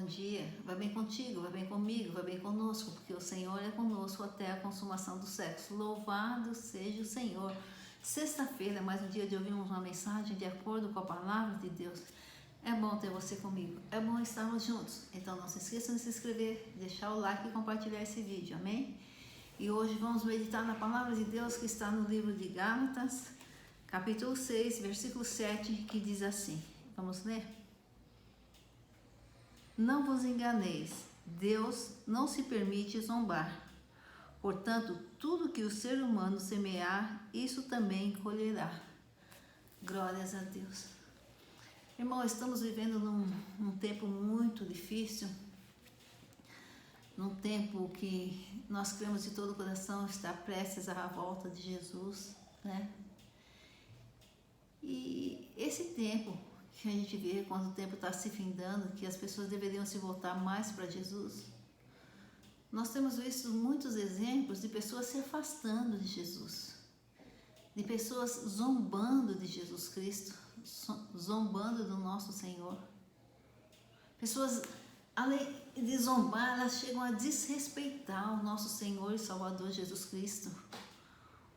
dia. Vai bem contigo, vai bem comigo, vai bem conosco, porque o Senhor é conosco até a consumação do século. Louvado seja o Senhor. Sexta-feira, mais um dia de ouvirmos uma mensagem de acordo com a palavra de Deus. É bom ter você comigo, é bom estarmos juntos. Então não se esqueçam de se inscrever, deixar o like e compartilhar esse vídeo, amém? E hoje vamos meditar na palavra de Deus que está no livro de Gálatas, capítulo 6, versículo 7, que diz assim. Vamos ler? Não vos enganeis, Deus não se permite zombar. Portanto, tudo que o ser humano semear, isso também colherá. Glórias a Deus. Irmão, estamos vivendo num tempo muito difícil, num tempo que nós cremos de todo o coração estar prestes à volta de Jesus, né? E esse tempo que a gente vê quando o tempo está se findando, que as pessoas deveriam se voltar mais para Jesus, nós temos visto muitos exemplos de pessoas se afastando de Jesus, de pessoas zombando de Jesus Cristo, zombando do nosso Senhor. Pessoas, além de zombar, elas chegam a desrespeitar o nosso Senhor e Salvador Jesus Cristo,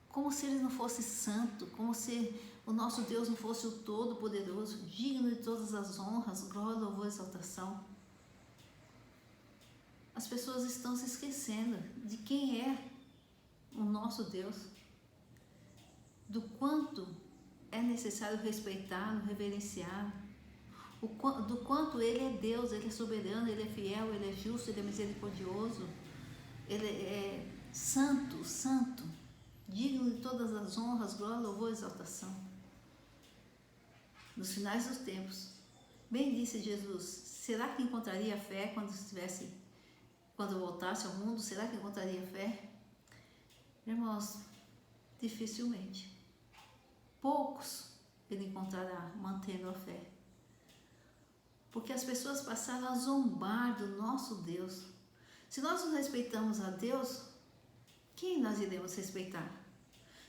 como se Ele não fosse santo, como se o nosso Deus não fosse o Todo-Poderoso, digno de todas as honras, glória, louvor e exaltação. As pessoas estão se esquecendo de quem é o nosso Deus, do quanto é necessário respeitá-lo, reverenciá-lo, do quanto Ele é Deus, Ele é soberano, Ele é fiel, Ele é justo, Ele é misericordioso, Ele é santo, santo, digno de todas as honras, glória, louvor e exaltação. Nos finais dos tempos, bem disse Jesus, será que encontraria fé quando voltasse ao mundo? Será que encontraria fé? Irmãos, dificilmente. Poucos Ele encontrará mantendo a fé. Porque as pessoas passaram a zombar do nosso Deus. Se nós não respeitamos a Deus, quem nós iremos respeitar?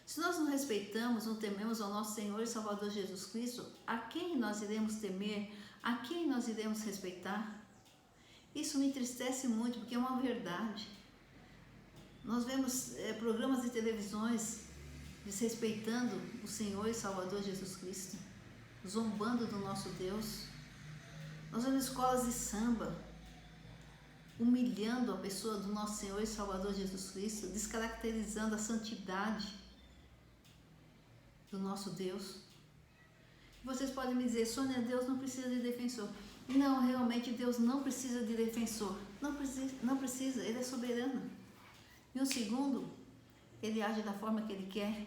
Se nós não respeitamos, não tememos ao nosso Senhor e Salvador Jesus Cristo, a quem nós iremos temer? A quem nós iremos respeitar? Isso me entristece muito, porque é uma verdade. Nós vemos programas de televisões desrespeitando o Senhor e Salvador Jesus Cristo, zombando do nosso Deus. Nós vemos escolas de samba humilhando a pessoa do nosso Senhor e Salvador Jesus Cristo, descaracterizando a santidade do nosso Deus. Vocês podem me dizer, Sônia, Deus não precisa de defensor. Não, realmente Deus não precisa de defensor. Não precisa, Ele é soberano. E um segundo, Ele age da forma que Ele quer,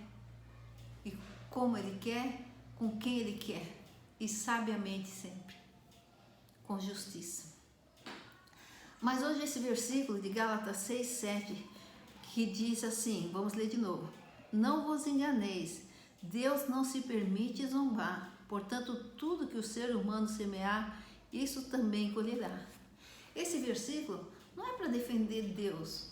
e como Ele quer, com quem Ele quer, e sabiamente sempre, com justiça. Mas hoje esse versículo de Gálatas 6, 7, que diz assim, vamos ler de novo. Não vos enganeis, Deus não se permite zombar, portanto tudo que o ser humano semear, isso também colherá. Esse versículo não é para defender Deus,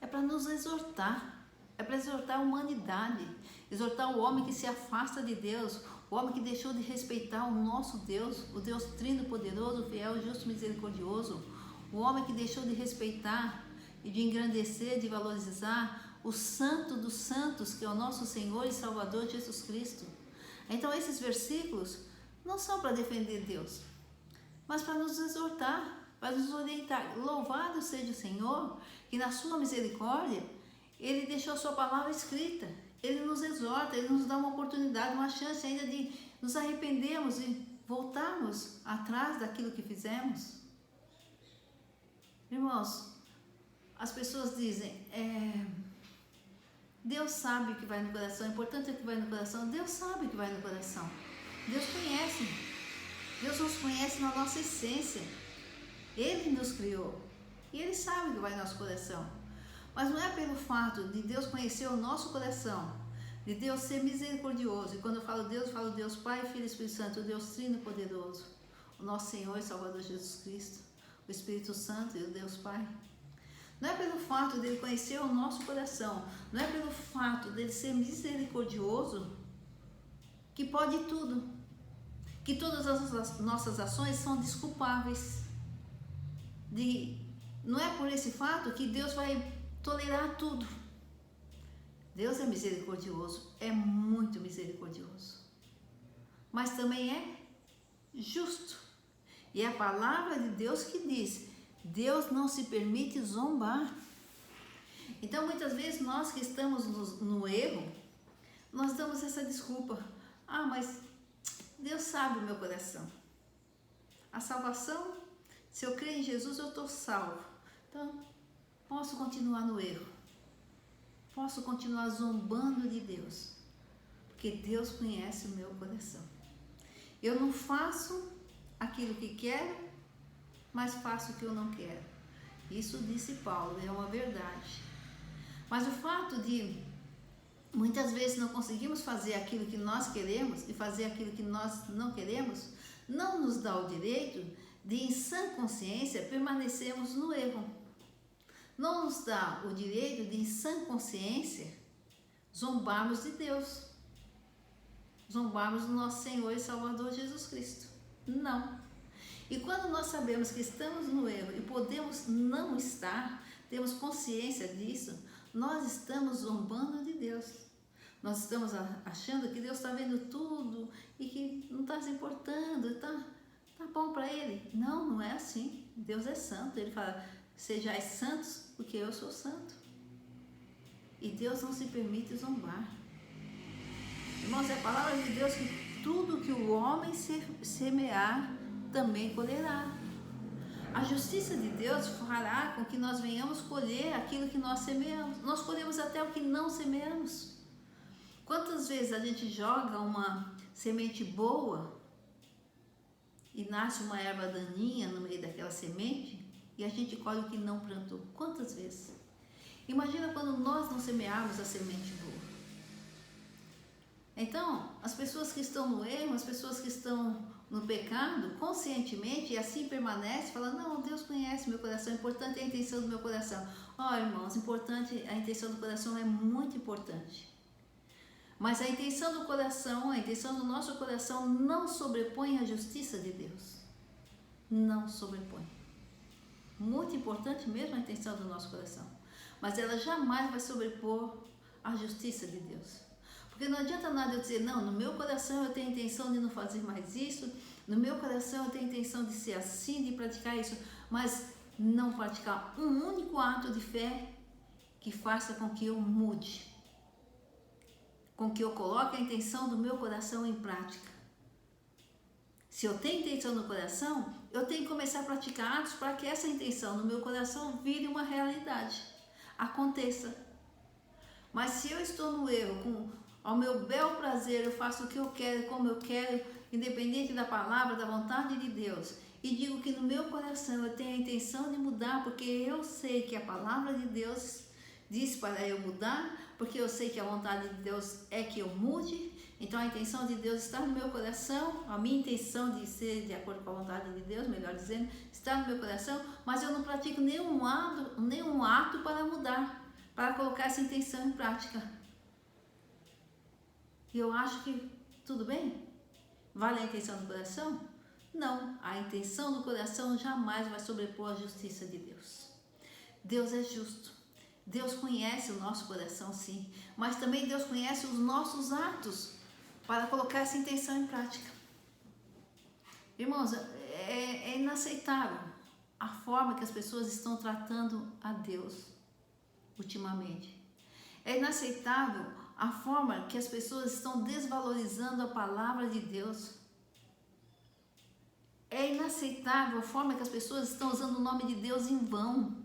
é para nos exortar, é para exortar a humanidade, exortar o homem que se afasta de Deus, o homem que deixou de respeitar o nosso Deus, o Deus trino, poderoso, fiel, justo, misericordioso, o homem que deixou de respeitar e de engrandecer, de valorizar o santo dos santos, que é o nosso Senhor e Salvador Jesus Cristo. Então esses versículos não são para defender Deus, mas para nos exortar, para nos orientar. Louvado seja o Senhor, que na sua misericórdia, Ele deixou a sua palavra escrita. Ele nos exorta, Ele nos dá uma oportunidade, uma chance ainda de nos arrependermos e voltarmos atrás daquilo que fizemos. Irmãos, as pessoas dizem, Deus sabe o que vai no coração, é importante o que vai no coração. Deus sabe o que vai no coração. Deus conhece. Deus nos conhece na nossa essência. Ele nos criou. E Ele sabe o que vai no nosso coração. Mas não é pelo fato de Deus conhecer o nosso coração, de Deus ser misericordioso. E quando eu falo Deus Pai, Filho e Espírito Santo, o Deus Trino Poderoso, o nosso Senhor e Salvador Jesus Cristo, o Espírito Santo e o Deus Pai. Não é pelo fato dele conhecer o nosso coração, não é pelo fato dele ser misericordioso que pode tudo, que todas as nossas ações são desculpáveis. não é por esse fato que Deus vai tolerar tudo. Deus é misericordioso, é muito misericordioso, mas também é justo. E é a palavra de Deus que diz: Deus não se permite zombar. Então, muitas vezes, nós que estamos no erro, nós damos essa desculpa. Ah, mas Deus sabe o meu coração. A salvação, se eu crer em Jesus, eu estou salvo. Então, posso continuar no erro. Posso continuar zombando de Deus. Porque Deus conhece o meu coração. Eu não faço aquilo que quero, mas faço o que eu não quero. Isso disse Paulo, é uma verdade. Mas o fato de muitas vezes não conseguimos fazer aquilo que nós queremos e fazer aquilo que nós não queremos, não nos dá o direito de, em sã consciência, permanecermos no erro. Não nos dá o direito de, em sã consciência, zombarmos de Deus. Zombarmos do nosso Senhor e Salvador Jesus Cristo. Não. E quando nós sabemos que estamos no erro e podemos não estar, temos consciência disso, nós estamos zombando de Deus. Nós estamos achando que Deus está vendo tudo e que não está se importando, tá bom para Ele. Não, não é assim. Deus é santo. Ele fala: sejais santos porque eu sou santo. E Deus não se permite zombar. Irmãos, é a palavra de Deus que tudo que o homem semear, também colherá. A justiça de Deus fará com que nós venhamos colher aquilo que nós semeamos. Nós colhemos até o que não semeamos. Quantas vezes a gente joga uma semente boa e nasce uma erva daninha no meio daquela semente e a gente colhe o que não plantou? Quantas vezes? Imagina quando nós não semearmos a semente boa. Então, as pessoas que estão no erro, as pessoas que estão no pecado, conscientemente, e assim permanece, falando: não, Deus conhece meu coração, importante é a intenção do meu coração. Irmãos, importante, a intenção do coração é muito importante. Mas a intenção do coração, a intenção do nosso coração não sobrepõe a justiça de Deus. Não sobrepõe. Muito importante mesmo a intenção do nosso coração. Mas ela jamais vai sobrepor a justiça de Deus. Porque não adianta nada eu dizer: não, no meu coração eu tenho a intenção de não fazer mais isso, no meu coração eu tenho a intenção de ser assim, de praticar isso, mas não praticar um único ato de fé que faça com que eu mude, com que eu coloque a intenção do meu coração em prática. Se eu tenho intenção no coração, eu tenho que começar a praticar atos para que essa intenção no meu coração vire uma realidade, aconteça. Mas se eu estou no erro, ao meu bel prazer, eu faço o que eu quero, como eu quero, independente da palavra, da vontade de Deus, e digo que no meu coração eu tenho a intenção de mudar, porque eu sei que a palavra de Deus diz para eu mudar, porque eu sei que a vontade de Deus é que eu mude, então a intenção de Deus está no meu coração, a minha intenção de ser de acordo com a vontade de Deus, melhor dizendo, está no meu coração, mas eu não pratico nenhum ato para mudar, para colocar essa intenção em prática. E eu acho que tudo bem? Vale a intenção do coração? Não, a intenção do coração jamais vai sobrepor a justiça de Deus. Deus é justo. Deus conhece o nosso coração, sim, mas também Deus conhece os nossos atos para colocar essa intenção em prática. Irmãos, é inaceitável a forma que as pessoas estão tratando a Deus ultimamente. É inaceitável a forma que as pessoas estão desvalorizando a palavra de Deus. É inaceitável a forma que as pessoas estão usando o nome de Deus em vão.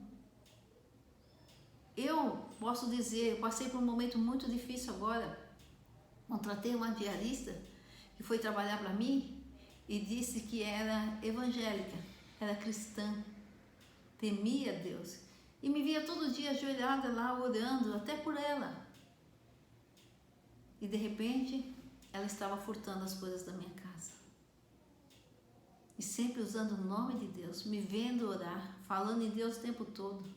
Eu posso dizer, eu passei por um momento muito difícil agora. Contratei uma diarista que foi trabalhar para mim e disse que era evangélica, era cristã, temia Deus. E me via todo dia ajoelhada lá, orando, até por ela. E de repente, ela estava furtando as coisas da minha casa. E sempre usando o nome de Deus, me vendo orar, falando em Deus o tempo todo.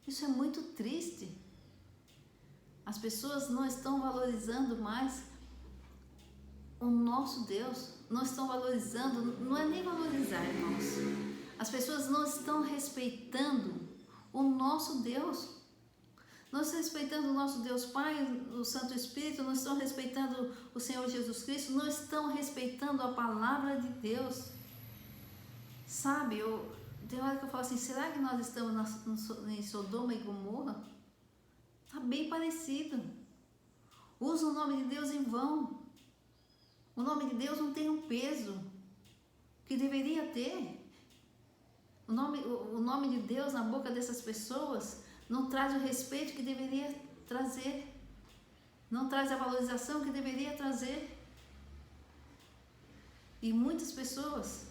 Isso é muito triste. As pessoas não estão valorizando mais o nosso Deus, não estão valorizando, não é nem valorizar, irmãos. As pessoas não estão respeitando o nosso Deus. Não estão respeitando o nosso Deus Pai, o Santo Espírito, não estão respeitando o Senhor Jesus Cristo, não estão respeitando a palavra de Deus. Sabe, tem hora que eu falo assim, será que nós estamos em Sodoma e Gomorra? Está bem parecido. Usa o nome de Deus em vão. O nome de Deus não tem um peso que deveria ter. O nome de Deus na boca dessas pessoas não traz o respeito que deveria trazer, não traz a valorização que deveria trazer. E muitas pessoas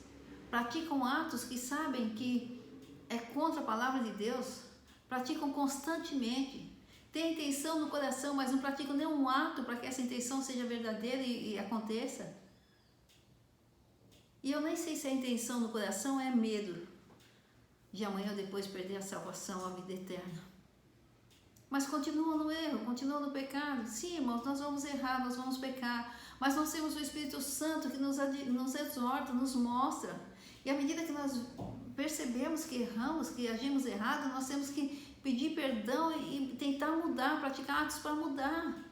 praticam atos que sabem que é contra a palavra de Deus, praticam constantemente, têm intenção no coração, mas não praticam nenhum ato para que essa intenção seja verdadeira e aconteça. E eu nem sei se a intenção no coração é medo de amanhã ou depois perder a salvação, a vida eterna. Mas continua no erro, continua no pecado. Sim, irmãos, nós vamos errar, nós vamos pecar. Mas nós temos o Espírito Santo que nos exorta, nos mostra. E à medida que nós percebemos que erramos, que agimos errado, nós temos que pedir perdão e tentar mudar, praticar atos para mudar.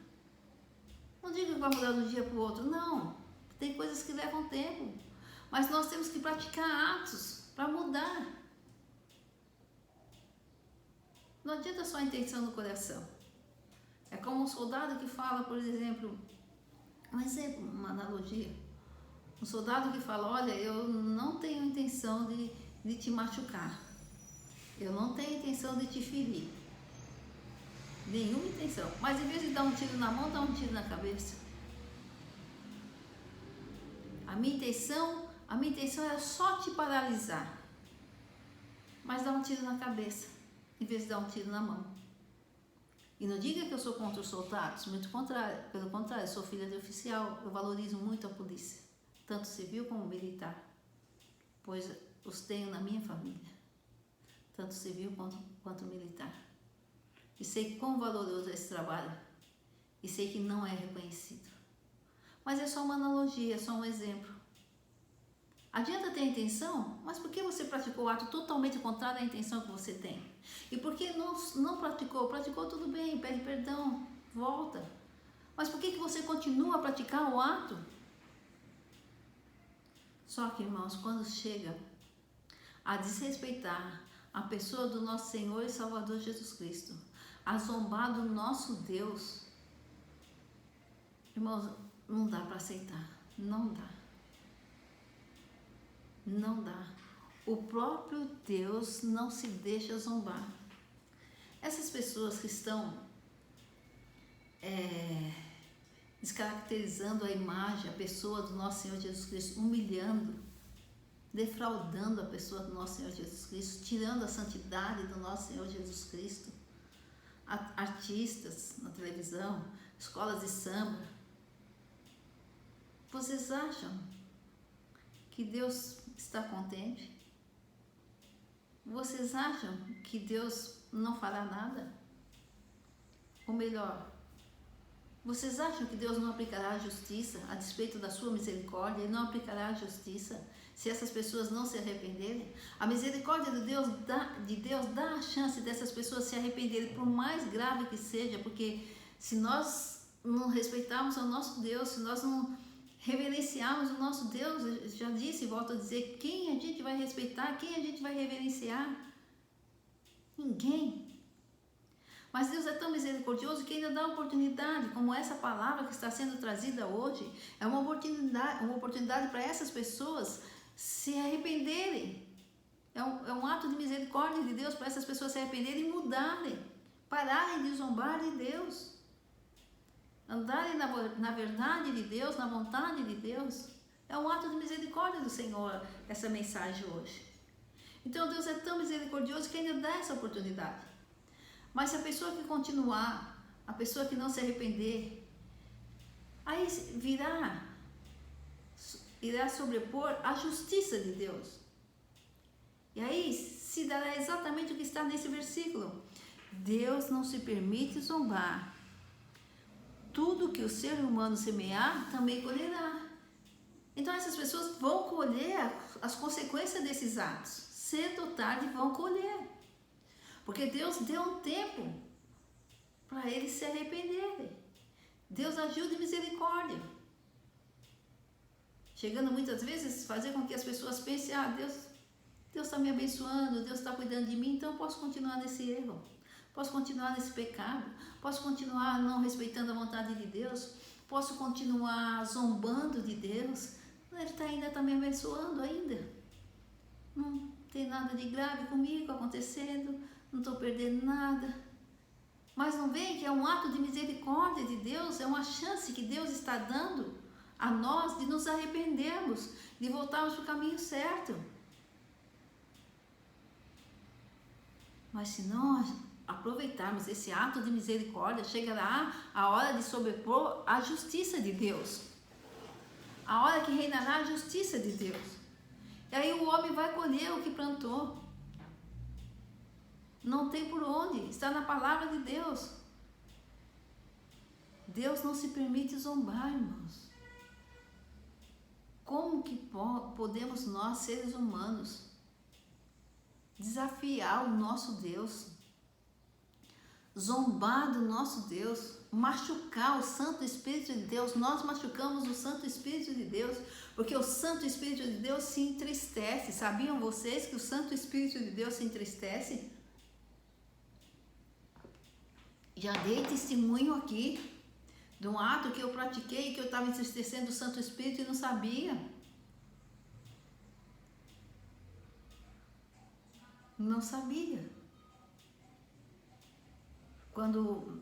Não digo que vai mudar de um dia para o outro, não. Tem coisas que levam tempo. Mas nós temos que praticar atos para mudar. Não adianta só a intenção no coração. É como um soldado que fala, por exemplo, uma analogia. Um soldado que fala, olha, eu não tenho intenção de te machucar. Eu não tenho intenção de te ferir. Nenhuma intenção. Mas em vez de dar um tiro na mão, dá um tiro na cabeça. A minha intenção era só te paralisar. Mas dá um tiro na cabeça, em vez de dar um tiro na mão. E não diga que eu sou contra os soldados, muito contrário, pelo contrário, eu sou filha de oficial, eu valorizo muito a polícia, tanto civil como militar, pois os tenho na minha família, tanto civil quanto militar. E sei quão valoroso é esse trabalho, e sei que não é reconhecido. Mas é só uma analogia, é só um exemplo. Adianta ter a intenção, mas por que você praticou o ato totalmente contrário à intenção que você tem? E por que não praticou? Praticou tudo bem, pede perdão, volta. Mas por que você continua a praticar o ato? Só que, irmãos, quando chega a desrespeitar a pessoa do nosso Senhor e Salvador Jesus Cristo, a zombar do nosso Deus, irmãos, não dá para aceitar, não dá. Não dá. O próprio Deus não se deixa zombar. Essas pessoas que estão descaracterizando a imagem, a pessoa do nosso Senhor Jesus Cristo, humilhando, defraudando a pessoa do nosso Senhor Jesus Cristo, tirando a santidade do nosso Senhor Jesus Cristo, artistas na televisão, escolas de samba. Vocês acham que Deus está contente? Vocês acham que Deus não fará nada? Ou melhor, vocês acham que Deus não aplicará a justiça a despeito da sua misericórdia? Ele não aplicará a justiça se essas pessoas não se arrependerem? A misericórdia de Deus dá a chance dessas pessoas se arrependerem, por mais grave que seja, porque se nós não respeitarmos o nosso Deus, se nós não reverenciarmos o nosso Deus, eu já disse e volto a dizer, quem a gente vai respeitar, quem a gente vai reverenciar? Ninguém. Mas Deus é tão misericordioso que ainda dá oportunidade, como essa palavra que está sendo trazida hoje, é uma oportunidade para essas pessoas se arrependerem. É um ato de misericórdia de Deus para essas pessoas se arrependerem e mudarem, pararem de zombar de Deus, andarem na verdade de Deus, na vontade de Deus. É um ato de misericórdia do Senhor, essa mensagem hoje. Então Deus é tão misericordioso que ainda dá essa oportunidade. Mas se a pessoa que continuar, a pessoa que não se arrepender, aí irá sobrepor a justiça de Deus. E aí se dará exatamente o que está nesse versículo. Deus não se permite zombar. Tudo que o ser humano semear, também colherá. Então essas pessoas vão colher as consequências desses atos. cedo ou tarde vão colher. Porque Deus deu um tempo para eles se arrependerem. Deus agiu de misericórdia. Chegando muitas vezes fazer com que as pessoas pensem, Deus está me abençoando, Deus está cuidando de mim, então eu posso continuar nesse erro, posso continuar nesse pecado, posso continuar não respeitando a vontade de Deus, posso continuar zombando de Deus, Ele ainda está me abençoando ainda, não tem nada de grave comigo acontecendo, não estou perdendo nada. Mas não vê que é um ato de misericórdia de Deus, é uma chance que Deus está dando a nós de nos arrependermos, de voltarmos para o caminho certo. Mas se não aproveitarmos esse ato de misericórdia, chegará a hora de sobrepor a justiça de Deus. A hora que reinará a justiça de Deus. E aí o homem vai colher o que plantou. Não tem por onde, está na palavra de Deus. Deus não se permite zombar, irmãos. Como que podemos nós, seres humanos, desafiar o nosso Deus, zombar do nosso Deus, machucar o Santo Espírito de Deus? Nós machucamos o Santo Espírito de Deus, porque o Santo Espírito de Deus se entristece. Sabiam vocês que o Santo Espírito de Deus se entristece? Já dei testemunho aqui de um ato que eu pratiquei, que eu estava entristecendo o Santo Espírito e não sabia. Não sabia. Quando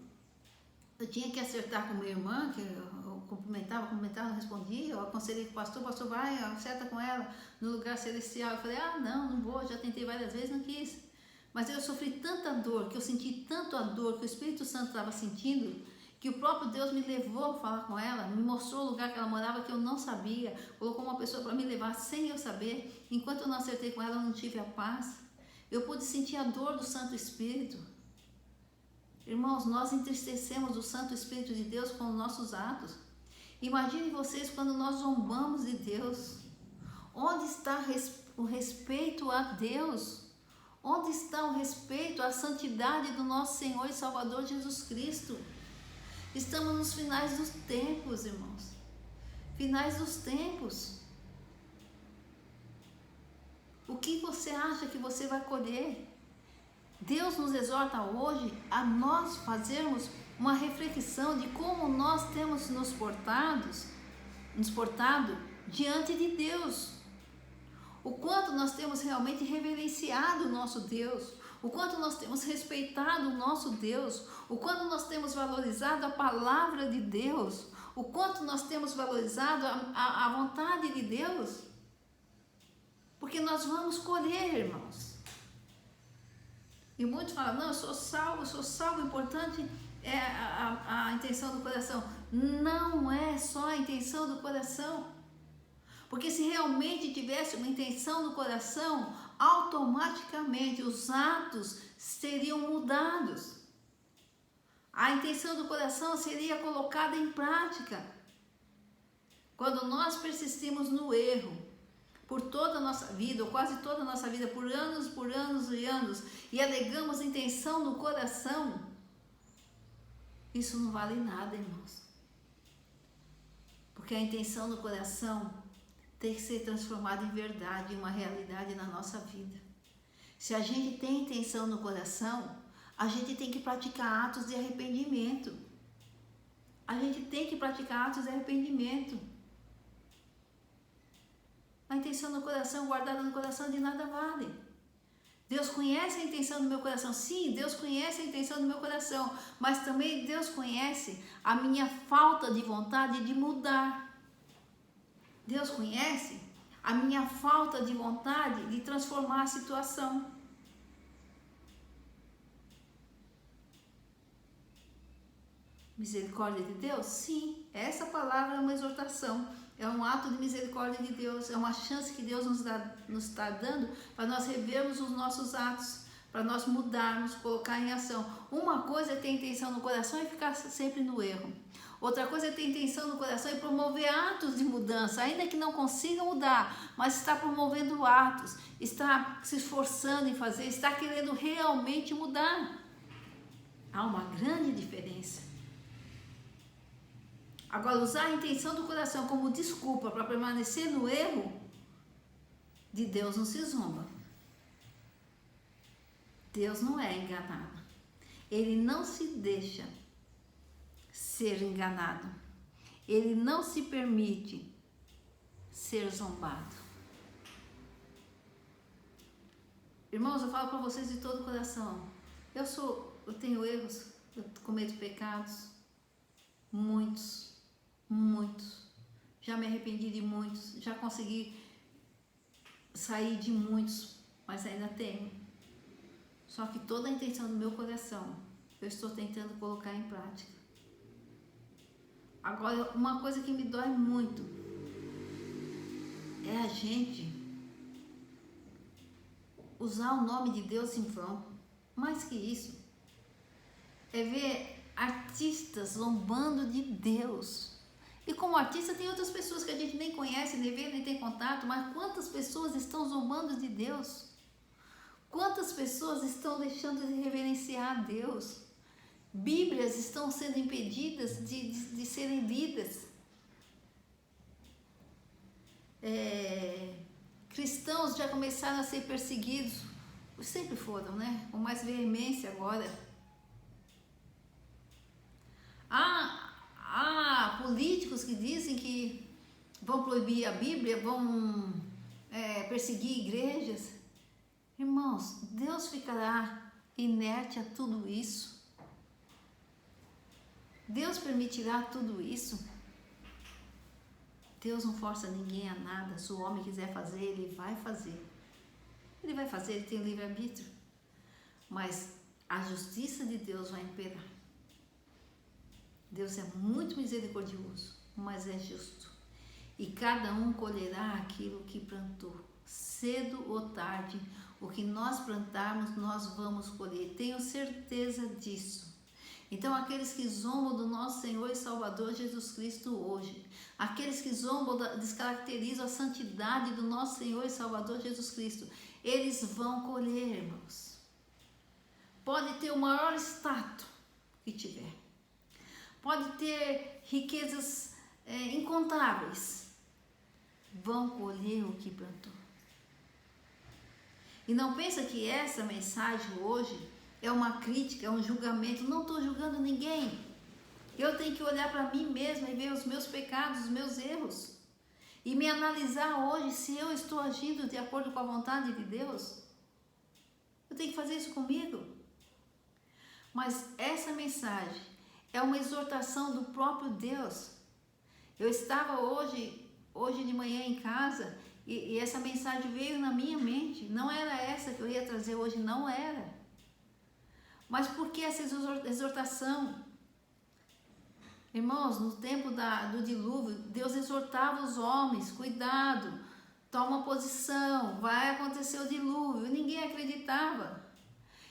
eu tinha que acertar com minha irmã, que eu cumprimentava, não respondia, eu aconselhei o pastor vai, acerta com ela no lugar celestial. Eu falei, não vou, já tentei várias vezes, não quis. Mas eu sofri tanta dor, que eu senti tanto a dor que o Espírito Santo estava sentindo, que o próprio Deus me levou a falar com ela, me mostrou o lugar que ela morava que eu não sabia, colocou uma pessoa para me levar sem eu saber. Enquanto eu não acertei com ela, eu não tive a paz. Eu pude sentir a dor do Santo Espírito. Irmãos, nós entristecemos o Santo Espírito de Deus com os nossos atos. Imaginem vocês quando nós zombamos de Deus. Onde está o respeito a Deus? Onde está o respeito à santidade do nosso Senhor e Salvador Jesus Cristo? Estamos nos finais dos tempos, irmãos. Finais dos tempos. O que você acha que você vai colher? Deus nos exorta hoje a nós fazermos uma reflexão de como nós temos nos portado diante de Deus. O quanto nós temos realmente reverenciado o nosso Deus, o quanto nós temos respeitado o nosso Deus, o quanto nós temos valorizado a palavra de Deus, o quanto nós temos valorizado a vontade de Deus, porque nós vamos colher, irmãos. E muitos falam, não, eu sou salvo, o importante é a intenção do coração. Não é só a intenção do coração. Porque se realmente tivesse uma intenção no coração, automaticamente os atos seriam mudados. A intenção do coração seria colocada em prática. Quando nós persistimos no erro, por toda a nossa vida, ou quase toda a nossa vida, por anos e anos, e alegamos intenção no coração, isso não vale nada, irmãos. Porque a intenção no coração tem que ser transformada em verdade, em uma realidade na nossa vida. Se a gente tem intenção no coração, a gente tem que praticar atos de arrependimento. A gente tem que praticar atos de arrependimento. A intenção no coração, guardada no coração, de nada vale. Deus conhece a intenção do meu coração. Sim, Deus conhece a intenção do meu coração. Mas também Deus conhece a minha falta de vontade de mudar. Deus conhece a minha falta de vontade de transformar a situação. Misericórdia de Deus? Sim, essa palavra é uma exortação, é um ato de misericórdia de Deus, é uma chance que Deus nos está dando para nós revermos os nossos atos, para nós mudarmos, colocar em ação. Uma coisa é ter intenção no coração e ficar sempre no erro. Outra coisa é ter intenção no coração e promover atos de mudança, ainda que não consiga mudar, mas está promovendo atos, está se esforçando em fazer, está querendo realmente mudar. Há uma grande diferença. Agora, usar a intenção do coração como desculpa para permanecer no erro, de Deus não se zomba. Deus não é enganado. Ele não se deixa ser enganado. Ele não se permite ser zombado. Irmãos, eu falo para vocês de todo o coração. Eu tenho erros, eu cometo pecados, muitos. Já me arrependi de muitos, já consegui sair de muitos, mas ainda tenho. Só que toda a intenção do meu coração, eu estou tentando colocar em prática. Agora, uma coisa que me dói muito é a gente usar o nome de Deus em vão. Mais que isso, é ver artistas zombando de Deus. E como artista tem outras pessoas que a gente nem conhece, nem vê, nem tem contato, mas quantas pessoas estão zombando de Deus? Quantas pessoas estão deixando de reverenciar a Deus? Bíblias estão sendo impedidas de serem lidas. Cristãos já começaram a ser perseguidos, sempre foram, né? Com mais veemência agora. Há políticos que dizem que vão proibir a Bíblia, vão perseguir igrejas. Irmãos, Deus ficará inerte a tudo isso? Deus permitirá tudo isso? Deus não força ninguém a nada. Se o homem quiser fazer, ele vai fazer. Ele vai fazer, ele tem livre-arbítrio. Mas a justiça de Deus vai imperar. Deus é muito misericordioso, mas é justo. E cada um colherá aquilo que plantou. Cedo ou tarde, o que nós plantarmos, nós vamos colher. Tenho certeza disso. Então, aqueles que zombam do nosso Senhor e Salvador Jesus Cristo hoje, aqueles que zombam, descaracterizam a santidade do nosso Senhor e Salvador Jesus Cristo, eles vão colher, irmãos. Pode ter o maior status que tiver. Pode ter riquezas incontáveis. Vão colher o que plantou. E não pensa que essa mensagem hoje é uma crítica, é um julgamento. Não estou julgando ninguém. Eu tenho que olhar para mim mesma e ver os meus pecados, os meus erros. E me analisar hoje se eu estou agindo de acordo com a vontade de Deus. Eu tenho que fazer isso comigo. Mas essa mensagem é uma exortação do próprio Deus. Eu estava hoje de manhã em casa e essa mensagem veio na minha mente. Não era essa que eu ia trazer hoje, não era. Mas por que essa exortação? Irmãos, no tempo do dilúvio, Deus exortava os homens, cuidado, toma posição, vai acontecer o dilúvio. Ninguém acreditava.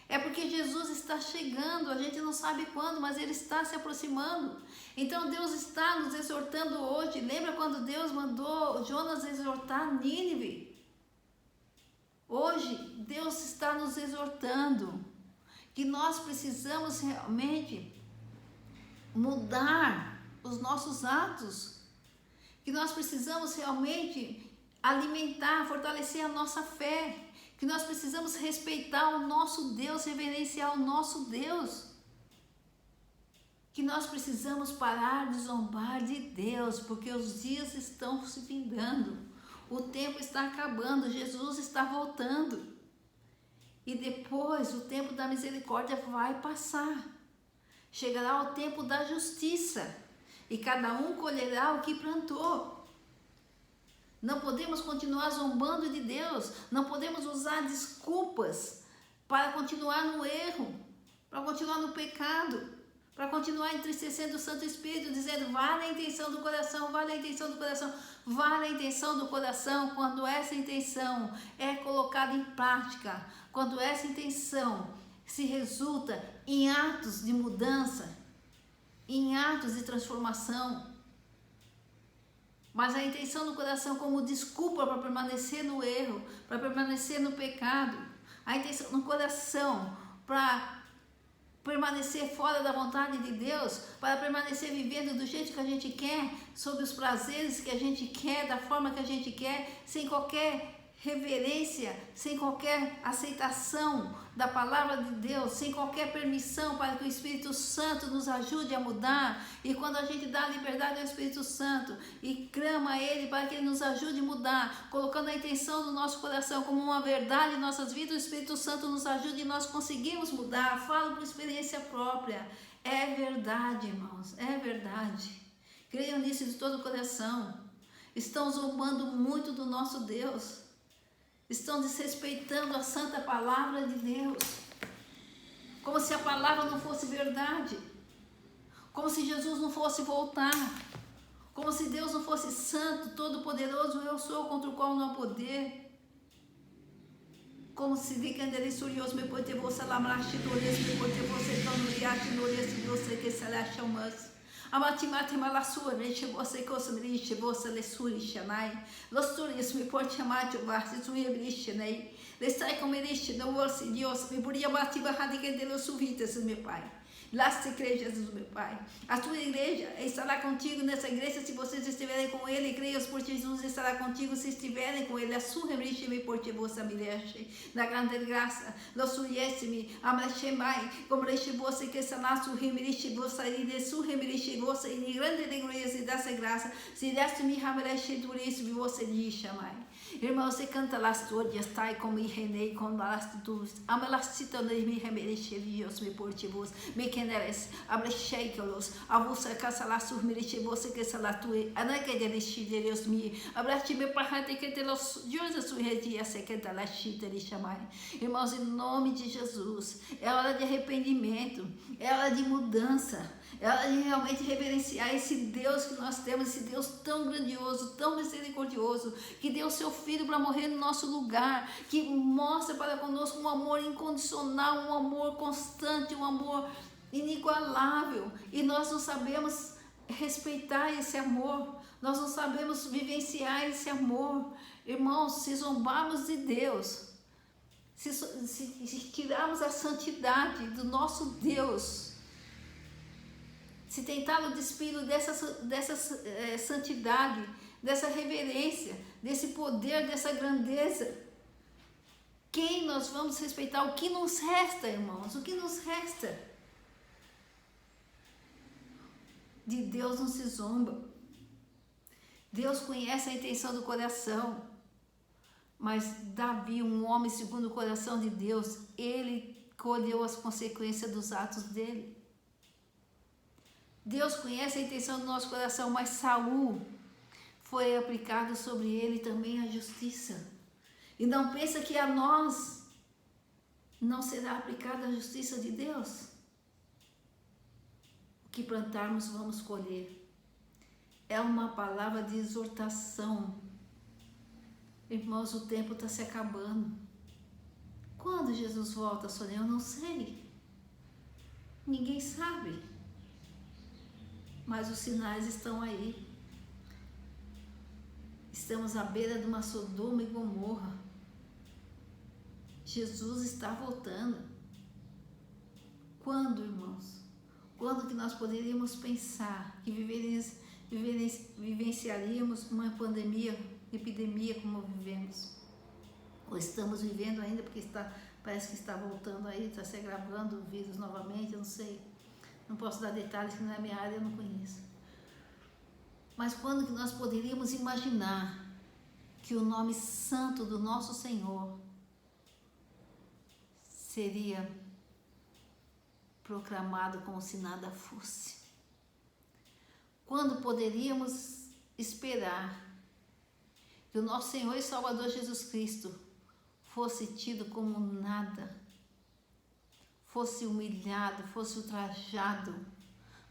É porque Jesus está chegando, a gente não sabe quando, mas Ele está se aproximando. Então Deus está nos exortando hoje. Lembra quando Deus mandou Jonas exortar Nínive? Hoje Deus está nos exortando que nós precisamos realmente mudar os nossos atos, que nós precisamos realmente alimentar, fortalecer a nossa fé, que nós precisamos respeitar o nosso Deus, reverenciar o nosso Deus, que nós precisamos parar de zombar de Deus, porque os dias estão se findando, o tempo está acabando, Jesus está voltando. E depois o tempo da misericórdia vai passar. Chegará o tempo da justiça. E cada um colherá o que plantou. Não podemos continuar zombando de Deus. Não podemos usar desculpas para continuar no erro, para continuar no pecado, para continuar entristecendo o Santo Espírito, dizendo: vale a intenção do coração, vale a intenção do coração, vale a intenção do coração, quando essa intenção é colocada em prática, quando essa intenção se resulta em atos de mudança, em atos de transformação, mas a intenção do coração como desculpa para permanecer no erro, para permanecer no pecado, a intenção do coração para permanecer fora da vontade de Deus, para permanecer vivendo do jeito que a gente quer, sob os prazeres que a gente quer, da forma que a gente quer, sem qualquer reverência, sem qualquer aceitação da palavra de Deus, sem qualquer permissão para que o Espírito Santo nos ajude a mudar. E quando a gente dá liberdade ao Espírito Santo e clama a Ele para que Ele nos ajude a mudar, colocando a intenção do nosso coração como uma verdade em nossas vidas, o Espírito Santo nos ajude e nós conseguimos mudar. Falo por experiência própria. É verdade, irmãos, é verdade. Creiam nisso de todo o coração. Estão zombando muito do nosso Deus. Estão desrespeitando a santa palavra de Deus, como se a palavra não fosse verdade, como se Jesus não fosse voltar, como se Deus não fosse santo, todo-poderoso, eu sou, contra o qual não há poder, como se vicandeli surios me pode você lamraste dores me pode você canuriate nores você que se lá chamas. Amatimate malassua, mexe você cosmeriche, você lesuri chanai. Losturis me porte amate o varse suia briche, né? Lestai como eriche, não orse Deus, me podia batiba radica de los suvitas, meu pai. Lá se crê, Jesus, meu Pai. A tua igreja estará contigo nessa igreja se vocês estiverem com Ele. Creias por Jesus estará contigo se estiverem com Ele. A sua remriche-me por ti, vossa milhache. Na grande graça, lo surieste-me, amrachemai, como reche você que sana su remriche, vossa ide su remriche, vossa ide grande de glória dessa graça. Se deste-me, amreche duríssimo, você lhe chamai. Irmão, você canta las todas, tai como irrenei, com las tuas. Amelastita me remereche, Deus me porte vos. Me queneres, abrechei que los. A vossa casa lá surmereche, você que se lá tue. Anaque de lixi de Deus me. Abraste me parrate que te los. Deus a sua redia, se canta lá chita lhe chamai. Irmãos, em nome de Jesus, é hora de arrependimento, é hora de mudança. É hora de realmente reverenciar esse Deus que nós temos, esse Deus tão grandioso, tão misericordioso, que deu seu Filho para morrer no nosso lugar, que mostra para conosco um amor incondicional, um amor constante, um amor inigualável. E nós não sabemos respeitar esse amor, nós não sabemos vivenciar esse amor. Irmãos, se zombarmos de Deus, se tirarmos a santidade do nosso Deus, se tentar o despiro dessa santidade, dessa reverência, desse poder, dessa grandeza, quem nós vamos respeitar? O que nos resta, irmãos? O que nos resta? De Deus não se zomba. Deus conhece a intenção do coração. Mas Davi, um homem segundo o coração de Deus, ele colheu as consequências dos atos dele. Deus conhece a intenção do nosso coração, mas Saul foi aplicado sobre ele também a justiça. E não pensa que a nós não será aplicada a justiça de Deus. O que plantarmos vamos colher. É uma palavra de exortação. Irmãos, o tempo está se acabando. Quando Jesus volta, Sônia? Eu não sei. Ninguém sabe. Mas os sinais estão aí. Estamos à beira de uma Sodoma e Gomorra. Jesus está voltando. Quando, irmãos? Quando que nós poderíamos pensar que vivenciaríamos uma pandemia, epidemia como vivemos? Ou estamos vivendo ainda porque parece que está voltando aí, está se agravando o vírus novamente, eu não sei. Não posso dar detalhes, que não é minha área, eu não conheço. Mas quando que nós poderíamos imaginar que o nome santo do nosso Senhor seria proclamado como se nada fosse? Quando poderíamos esperar que o nosso Senhor e Salvador Jesus Cristo fosse tido como nada, fosse humilhado, fosse ultrajado?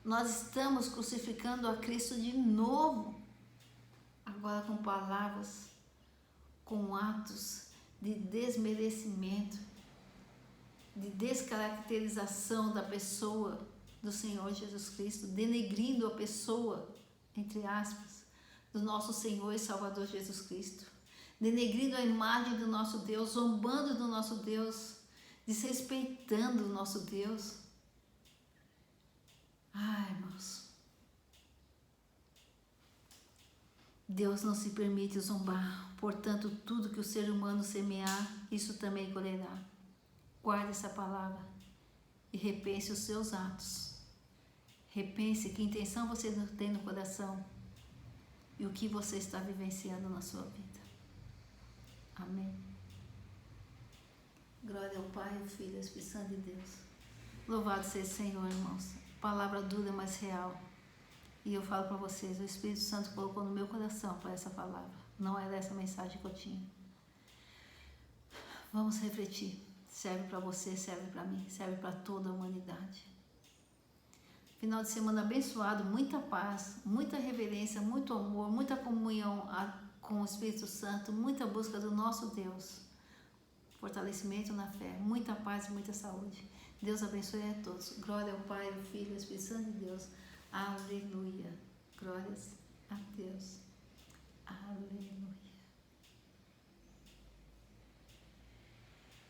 Nós estamos crucificando a Cristo de novo, agora com palavras, com atos de desmerecimento, de descaracterização da pessoa do Senhor Jesus Cristo, denegrindo a pessoa, entre aspas, do nosso Senhor e Salvador Jesus Cristo, denegrindo a imagem do nosso Deus, zombando do nosso Deus, desrespeitando o nosso Deus. Ai, irmãos, Deus não se permite zombar, portanto, tudo que o ser humano semear, isso também colherá. Guarde essa palavra e repense os seus atos. Repense que intenção você tem no coração e o que você está vivenciando na sua vida. Amém. Glória ao Pai, ao Filho e ao Espírito Santo de Deus. Louvado seja o Senhor, irmãos. Palavra dura, mas real. E eu falo para vocês, o Espírito Santo colocou no meu coração para essa palavra. Não era essa mensagem que eu tinha. Vamos refletir. Serve para você, serve para mim, serve para toda a humanidade. Final de semana abençoado, muita paz, muita reverência, muito amor, muita comunhão com o Espírito Santo, muita busca do nosso Deus. Fortalecimento na fé, muita paz e muita saúde. Deus abençoe a todos. Glória ao Pai, ao Filho e ao Espírito Santo de Deus. Aleluia. Glórias a Deus. Aleluia.